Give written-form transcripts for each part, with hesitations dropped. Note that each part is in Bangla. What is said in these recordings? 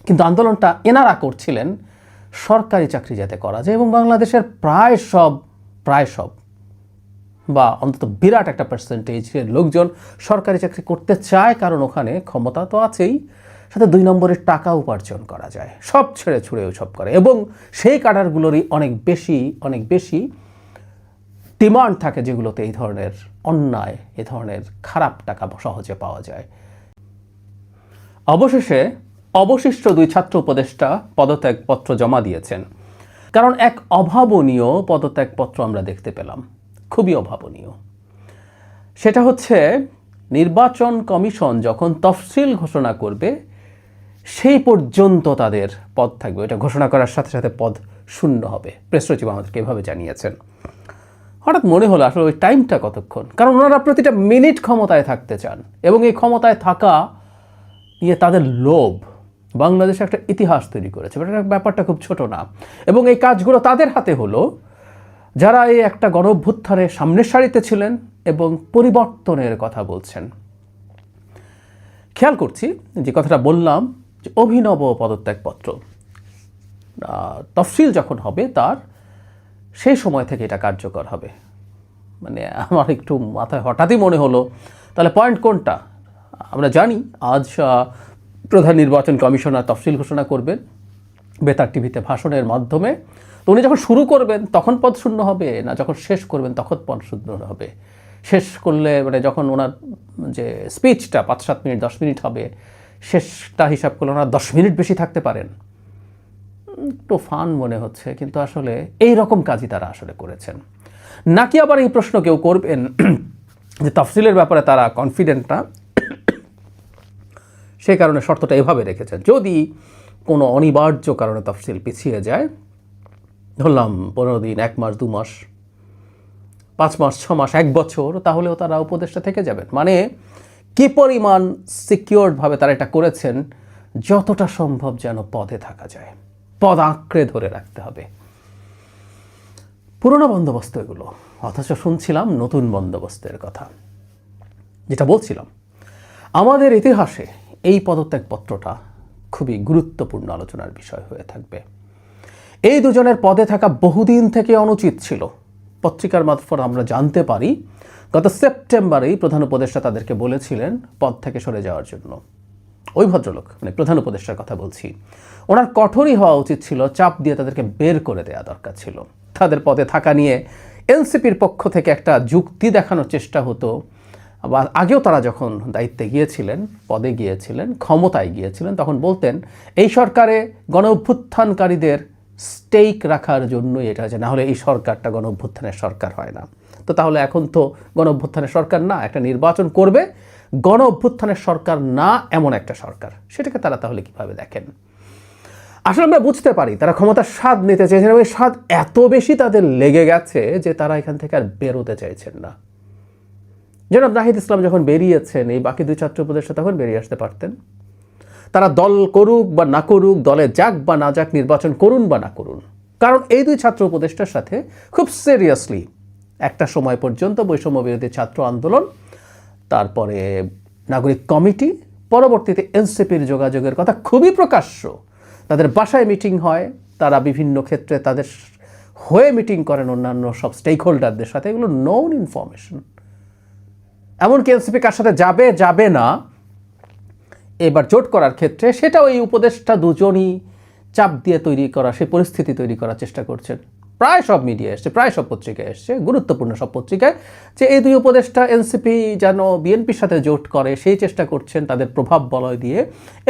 কিন্তু আন্দোলনটা এনারা করছিলেন সরকারি চাকরি যাতে করা যায়, এবং বাংলাদেশের প্রায় সব বা অন্তত বিরাট একটা পার্সেন্টেজের লোকজন সরকারি চাকরি করতে চায়, কারণ ওখানে ক্ষমতা তো আছেই, সাথে 2 নম্বরের টাকা উপার্জন করা যায়, সব ছেড়ে ছুড়ে সব করে, এবং সেই কাডারগুলোরই অনেক বেশি ডিমান্ড থাকে, যেগুলোতে এই ধরনের অন্যায়, এই ধরনের খারাপ টাকা সহজে পাওয়া যায়। অবশেষে অবশিষ্ট 2 ছাত্র উপদেষ্টা পদত্যাগপত্র জমা দিয়েছেন, কারণ এক অভাবনীয় পদত্যাগপত্র আমরা দেখতে পেলাম, খুবই অভাবনীয়। সেটা হচ্ছে নির্বাচন কমিশন যখন তফসিল ঘোষণা করবে সেই পর্যন্ত তাদের পদ থাকবে, এটা ঘোষণা করার সাথে সাথে পদ শূন্য হবে। প্রেস সচিব আমাদেরকে এভাবে জানিয়েছেন। হঠাৎ মনে হলো আসলে ওই টাইমটা কতক্ষণ, কারণ ওনারা প্রতিটা মিনিট ক্ষমতায় থাকতে চান, এবং এই ক্ষমতায় থাকা নিয়ে তাদের লোভ বাংলাদেশে একটা ইতিহাস তৈরি করেছে। ব্যাপারটা খুব ছোট না, এবং এই কাজগুলো তাদের হাতে হলো যারা এই একটা গণঅভ্যুত্থানে সামনের সারিতে ছিলেন এবং পরিবর্তনের কথা বলছেন। খেয়াল করছি যে কথাটা বললাম, যে অভিনব পদত্যাগপত্র তফসিল যখন হবে তার সেই সময় থেকে এটা কার্যকর হবে। মানে আমার একটু মাথায় হঠাৎই মনে হলো, তাহলে পয়েন্ট কোনটা? আমরা জানি আজ প্রধান নির্বাচন কমিশনার তফসিল ঘোষণা করবেন বেতার টিভিতে ভাষণের মাধ্যমে। তো উনি যখন শুরু করবেন তখন পদ শূন্য হবে না, যখন শেষ করবেন তখন পদ শূন্য হবে? শেষ করলে মানে যখন ওনার যে স্পিচটা 5-7 মিনিট 10 মিনিট হবে, শেষটা হিসাব করলে ওনার 10 মিনিট বেশি থাকতে পারেন। একটু ফান মনে হচ্ছে, কিন্তু আসলে এই রকম কাজই তারা আসলে করেছেন। নাকি আবার এই প্রশ্ন কেউ করবেন যে তফসিলের ব্যাপারে তারা কনফিডেন্ট না, সেই কারণে শর্তটা এভাবে রেখেছেন, যদি কোনো অনিবার্য কারণে তফসিল পিছিয়ে যায়, ধরলাম 15 দিন, 1 মাস, 2 মাস, 5 মাস, 6 মাস, 1 বছর, তাহলেও তারা উপদেষ্টা থেকে যাবেন। মানে কি পরিমাণ সিকিউরডভাবে তারা এটা করেছেন, যতটা সম্ভব যেন পদে থাকা যায়, পদ আঁকড়ে ধরে রাখতে হবে। পুরনো বন্দোবস্ত এগুলো, অথচ শুনছিলাম নতুন বন্দোবস্তের কথা। যেটা বলছিলাম, আমাদের ইতিহাসে এই পদত্যাগপত্রটা খুবই গুরুত্বপূর্ণ আলোচনার বিষয় হয়ে থাকবে। এই দুজনের পদে থাকা বহুদিন থেকে অনুচিত ছিল। পত্রিকার মারফত আমরা জানতে পারি গত সেপ্টেম্বরেই প্রধান উপদেষ্টা তাদেরকে বলেছিলেন পদ থেকে সরে যাওয়ার জন্য। ওই ভদ্রলোক, মানে প্রধান উপদেষ্টার কথা বলছি, ওনার কঠোরই হওয়া উচিত ছিল, চাপ দিয়ে তাদেরকে বের করে দেওয়া দরকার ছিল। তাদের পদে থাকা নিয়ে এনসিপির পক্ষ থেকে একটা যুক্তি দেখানোর চেষ্টা হতো, বা আগেও তারা যখন দায়িত্বে গিয়েছিলেন, পদে গিয়েছিলেন, ক্ষমতায় গিয়েছিলেন, তখন বলতেন এই সরকারে গণঅভ্যুত্থানকারীদের স্টেক রাখার জন্যই এটা, যে না হলে এই সরকারটা গণঅভ্যুত্থানের সরকার হয় না। তো তাহলে এখন তো গণঅভ্যুত্থানের সরকার না, একটা নির্বাচন করবে গণঅভ্যুত্থানের সরকার না এমন একটা সরকার, সেটাকে তারা তাহলে কিভাবে দেখেন? আসলে আমরা বুঝতে পারি তারা ক্ষমতার স্বাদ নিতে চাইছেন, এবং এই স্বাদ এত বেশি তাদের লেগে গেছে যে তারা এখান থেকে আর বেরোতে চাইছেন না। জনাব নাহিদ ইসলাম যখন বেরিয়েছেন, এই বাকি 2 ছাত্র উপদেষ্টা তখন বেরিয়ে আসতে পারতেন। তারা দল করুক বা না করুক, দলে যাক বা না যাক, নির্বাচন করুন বা না করুন, কারণ এই 2 ছাত্র উপদেষ্টার সাথে খুব সিরিয়াসলি একটা সময় পর্যন্ত বৈষম্য বিরোধী ছাত্র আন্দোলন, তারপরে নাগরিক কমিটি, পরবর্তীতে এনসিপির যোগাযোগের কথা খুবই প্রকাশ্য। তাদের বাসায় মিটিং হয়, তারা বিভিন্ন ক্ষেত্রে তাদের হয়ে মিটিং করেন অন্যান্য সব স্টেক হোল্ডারদের সাথে, এগুলো নোন ইনফরমেশন। এমনকি এনসিপি কার সাথে যাবে না এবার জোট করার ক্ষেত্রে, সেটাও এই উপদেষ্টা দুজনই চাপ দিয়ে তৈরি করা, সেই পরিস্থিতি তৈরি করার চেষ্টা করছেন। প্রায় সব মিডিয়া এসছে, প্রায় সব পত্রিকায় এসছে, গুরুত্বপূর্ণ সব পত্রিকায়, যে এই 2 উপদেষ্টা এনসিপি যেন বিএনপির সাথে জোট করে সেই চেষ্টা করছেন তাদের প্রভাব বলয় দিয়ে,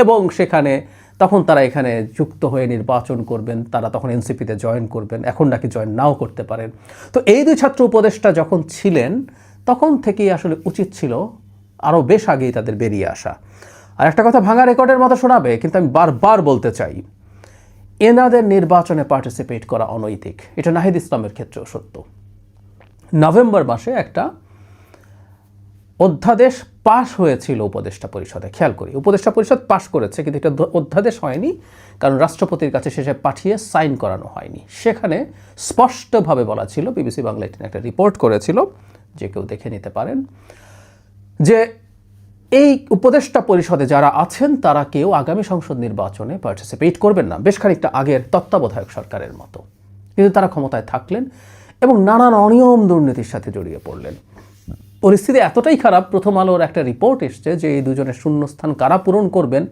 এবং সেখানে তখন তারা এখানে যুক্ত হয়ে নির্বাচন করবেন, তারা তখন এনসিপিতে জয়েন করবেন, এখন নাকি জয়েন নাও করতে পারেন। তো এই 2 ছাত্র উপদেষ্টা যখন ছিলেন তখন থেকেই আসলে উচিত ছিল আরও বেশ আগেই তাদের বেরিয়ে আসা। আর একটা কথা ভাঙা রেকর্ডের মতো শোনাবে, কিন্তু আমি বারবার বলতে চাই, এনাদের নির্বাচনে পার্টিসিপেট করা অনৈতিক। এটা নাহিদ ইসলামের ক্ষেত্রেও সত্য। নভেম্বর মাসে একটা অধ্যাদেশ পাশ হয়েছিল উপদেষ্টা পরিষদে, খেয়াল করি, উপদেষ্টা পরিষদ পাশ করেছে, কিন্তু এটা অধ্যাদেশ হয়নি, কারণ রাষ্ট্রপতির কাছে শেষে পাঠিয়ে সাইন করানো হয়নি। সেখানে স্পষ্টভাবে বলা ছিল, বিবিসি বাংলা একটা রিপোর্ট করেছিল, যে কেউ দেখে নিতে পারেন, যে এই উপদেষ্টা পরিষদে যারা আছেন তারা কেউ আগামী সংসদ নির্বাচনে পার্টিসিপেট করবেন না, বেশ খানিকটা আগের তত্ত্বাবধায়ক সরকারের মতো। কিন্তু তারা ক্ষমতায় থাকলেন এবং নানান অনিয়ম দুর্নীতির সাথে জড়িয়ে পড়লেন। পরিস্থিতি এতটাই খারাপ, প্রথম আলোর একটা রিপোর্ট এসছে যে এই দুজনের শূন্যস্থান কারা পূরণ করবেন,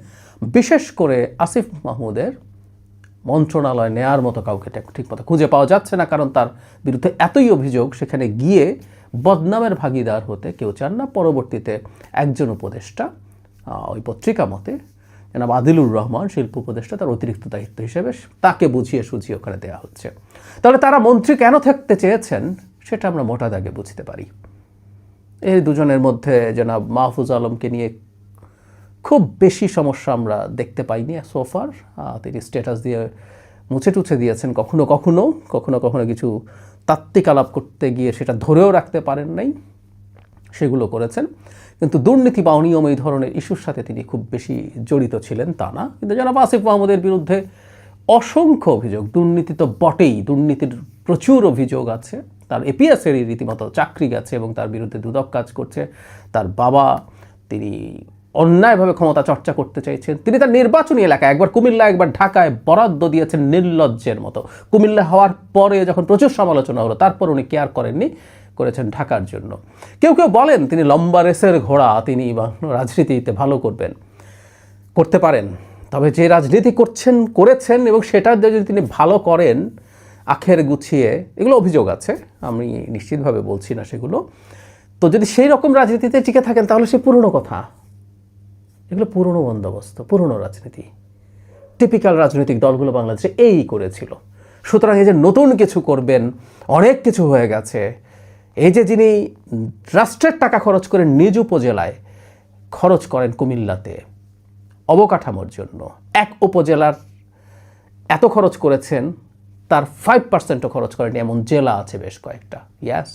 বিশেষ করে আসিফ মাহমুদের মন্ত্রণালয় নেয়ার মতো কাউকে ঠিকমতো খুঁজে পাওয়া যাচ্ছে না, কারণ তার বিরুদ্ধে এতই অভিযোগ, সেখানে গিয়ে বদনামের ভাগিদার হতে কেউ চান না। পরবর্তীতে একজন উপদেষ্টা, ওই পত্রিকা মতে জনাব আদিলুর রহমান, শিল্প উপদেষ্টা, তার অতিরিক্ত দায়িত্ব হিসেবে তাকে বুঝিয়ে সুঝিয়ে ওখানে দেওয়া হচ্ছে। তাহলে তারা মন্ত্রী কেন থাকতে চেয়েছেন সেটা আমরা মোটা দাগে বুঝতে পারি। এই দুজনের মধ্যে জনাব মাহফুজ আলমকে নিয়ে খুব বেশি সমস্যা আমরা দেখতে পাইনি সোফার। তিনি স্ট্যাটাস দিয়ে মুছে টুছে দিয়েছেন, কখনো কখনো কিছু তাত্ত্বিক আলাপ করতে গিয়ে সেটা ধরেও রাখতে পারেন নাই, সেগুলো করেছেন। কিন্তু দুর্নীতি বা অনিয়ম এই ধরনের ইস্যুর সাথে তিনি খুব বেশি জড়িত ছিলেন তা না। কিন্তু জনাব আসিফ মাহমুদের বিরুদ্ধে অসংখ্য অভিযোগ, দুর্নীতি তো বটেই, দুর্নীতির প্রচুর অভিযোগ আছে। তার এপিএসেরই রীতিমতো চাকরি গেছে এবং তার বিরুদ্ধে দুদক কাজ করছে। তার বাবা, তিনি অন্যায়ভাবে ক্ষমতা চর্চা করতে চাইছেন। তিনি তার নির্বাচনী এলাকায় একবার কুমিল্লা একবার ঢাকায় বরাদ্দ দিয়েছেন নির্লজ্জের মতো। কুমিল্লা হওয়ার পরে যখন প্রচুর সমালোচনা হলো, তারপর উনি কেয়ার করেননি, করেছেন ঢাকার জন্য। কেউ বলেন তিনি লম্বা রেসের ঘোড়া, তিনি রাজনীতিতে ভালো করতে পারেন। তবে যে রাজনীতি করেছেন এবং সেটা যদি তিনি ভালো করেন আখের গুছিয়ে, এগুলো অভিযোগ আছে, আমি নিশ্চিতভাবে বলছি না সেগুলো। তো যদি সেই রকম রাজনীতিতে টিকে থাকেন তাহলে সে পুরনো কথা, এগুলো পুরনো বন্দোবস্ত, পুরনো রাজনীতি, টিপিক্যাল রাজনৈতিক দলগুলো বাংলাদেশে এই করেছিল। সুতরাং এই যে নতুন কিছু করবেন, অনেক কিছু হয়ে গেছে। এই যে যিনি রাষ্ট্রের টাকা খরচ করে নিজ উপজেলায় খরচ করেন কুমিল্লাতে অবকাঠামোর জন্য, এক উপজেলার এত খরচ করেছেন, তার 5%ও খরচ করেনি এমন জেলা আছে বেশ কয়েকটা। ইয়াস,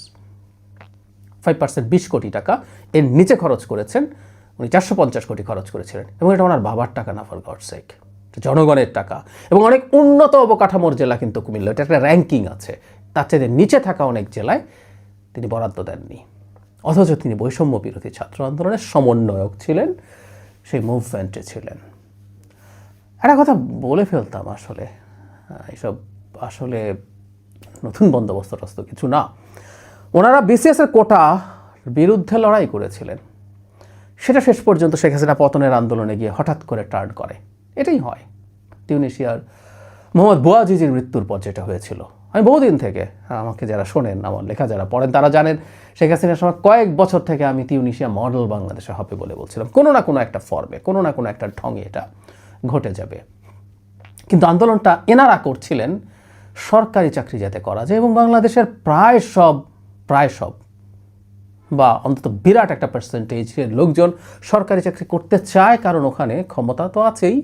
5% 20 কোটি টাকা, এর নিচে খরচ করেছেন উনি 450 কোটি খরচ করেছিলেন। এবং এটা ওনার বাবার টাকা না, ফর গডস সেক, জনগণের টাকা। এবং অনেক উন্নত অবকাঠামোর জেলা কিন্তু কুমিল্লা, এটা একটা র্যাঙ্কিং আছে। তার চেয়ে নিচে থাকা অনেক জেলায় তিনি বরাদ্দ দেননি। অথচ তিনি বৈষম্য বিরোধী ছাত্র আন্দোলনের সমন্বয়ক ছিলেন, সেই মুভমেন্টে ছিলেন। একটা কথা বলে ফেলতাম, আসলে এইসব আসলে নতুন বন্দোবস্ত কিছু না। ওনারা বিসিএসের কোটা বিরুদ্ধে লড়াই করেছিলেন, সেটা শেষ পর্যন্ত শেখ হাসিনা পতনের আন্দোলনে গিয়ে হঠাৎ করে টার্ন করে। এটাই হয় তিউনিসিয়ার মোহাম্মদ বোয়াজিজির মৃত্যুর পর যেটা হয়েছিল। আমি বহুদিন থেকে, আমাকে যারা শোনেন, আমার লেখা যারা পড়েন, তারা জানেন শেখ হাসিনার সময় কয়েক বছর থেকে আমি তিউনিসিয়া মডেল বাংলাদেশে হবে বলে বলছিলাম। কোনো না কোনো একটা ফর্মে, কোনো না কোনো একটা ঢঙে এটা ঘটে যাবে। কিন্তু আন্দোলনটা এনারা করছিলেন সরকারি চাকরি যাতে করা যায়, এবং বাংলাদেশের প্রায় সব বা অন্তত বিরাট একটা পার্সেন্টেজের লোকজন সরকারি চাকরি করতে চায়, কারণ ওখানে ক্ষমতা তো আছেই,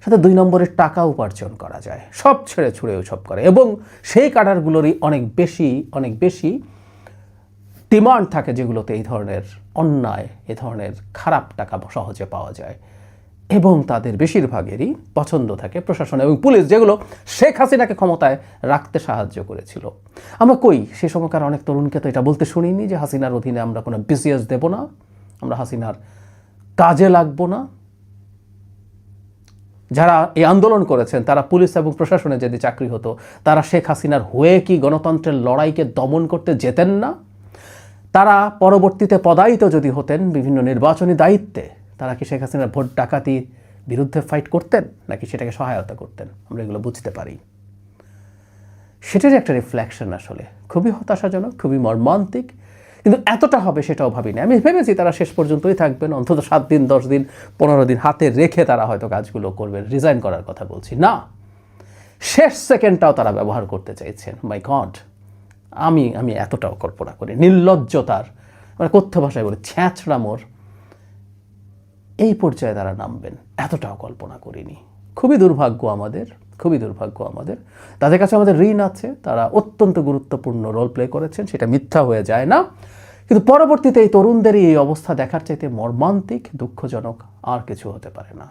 সাথে 2 নম্বরের টাকা উপার্জন করা যায়। সব ছেড়ে ছুড়ে সব করে, এবং সেই কাডারগুলোরই অনেক বেশি ডিমান্ড থাকে, যেগুলোতে এই ধরনের অন্যায়, এ ধরনের খারাপ টাকা সহজে পাওয়া যায়। এবং তাদের বেশিরভাগেরই পছন্দ থাকে প্রশাসন এবং পুলিশ, যেগুলো শেখ হাসিনাকে ক্ষমতায় রাখতে সাহায্য করেছিল। আমরা সে সময়কার অনেক তরুণকে তো এটা বলতে শুনিনি যে হাসিনার অধীনে আমরা কোনো বিসিএস দেব না, আমরা হাসিনার কাজে লাগবো না। যারা এই আন্দোলন করেছেন তারা পুলিশ এবং প্রশাসনে যদি চাকরি হতো, তারা শেখ হাসিনার হয়ে কি গণতন্ত্রের লড়াইকে দমন করতে যেতেন না? তারা পরবর্তীতে পদায়িত যদি হতেন বিভিন্ন নির্বাচনী দায়িত্বে, তারা কি শেখ হাসিনার ভোট ডাকাতির বিরুদ্ধে ফাইট করতেন, নাকি সেটাকে সহায়তা করতেন? আমরা এগুলো বুঝতে পারি। সেটারই একটা রিফ্লেকশন আসলে খুবই হতাশাজনক, খুবই মর্মান্তিক। কিন্তু এতটা হবে সেটাও ভাবিনি। আমি ভেবেছি তারা শেষ পর্যন্তই থাকবেন, অন্তত 7 দিন, 10 দিন, 15 দিন হাতে রেখে তারা হয়তো কাজগুলো করবেন, রিজাইন করার কথা বলছি না। শেষ সেকেন্ডটাও তারা ব্যবহার করতে চাইছেন। মাই গড, আমি এতটাও কল্পনা করি নির্লজ্জতার, মানে কথ্য ভাষায় বলে ছ্যাঁচড়ামোর এই পর্যায়ে তারা নামবেন, এতটাও কল্পনা করিনি। খুবই দুর্ভাগ্য আমাদের। তাদের কাছে আমাদের ঋণ আছে, তারা অত্যন্ত গুরুত্বপূর্ণ রোল প্লে করেছেন, সেটা মিথ্যা হয়ে যায় না। কিন্তু পরবর্তীতে এই তরুণদেরই এই অবস্থা দেখার চাইতে মর্মান্তিক, দুঃখজনক আর কিছু হতে পারে না।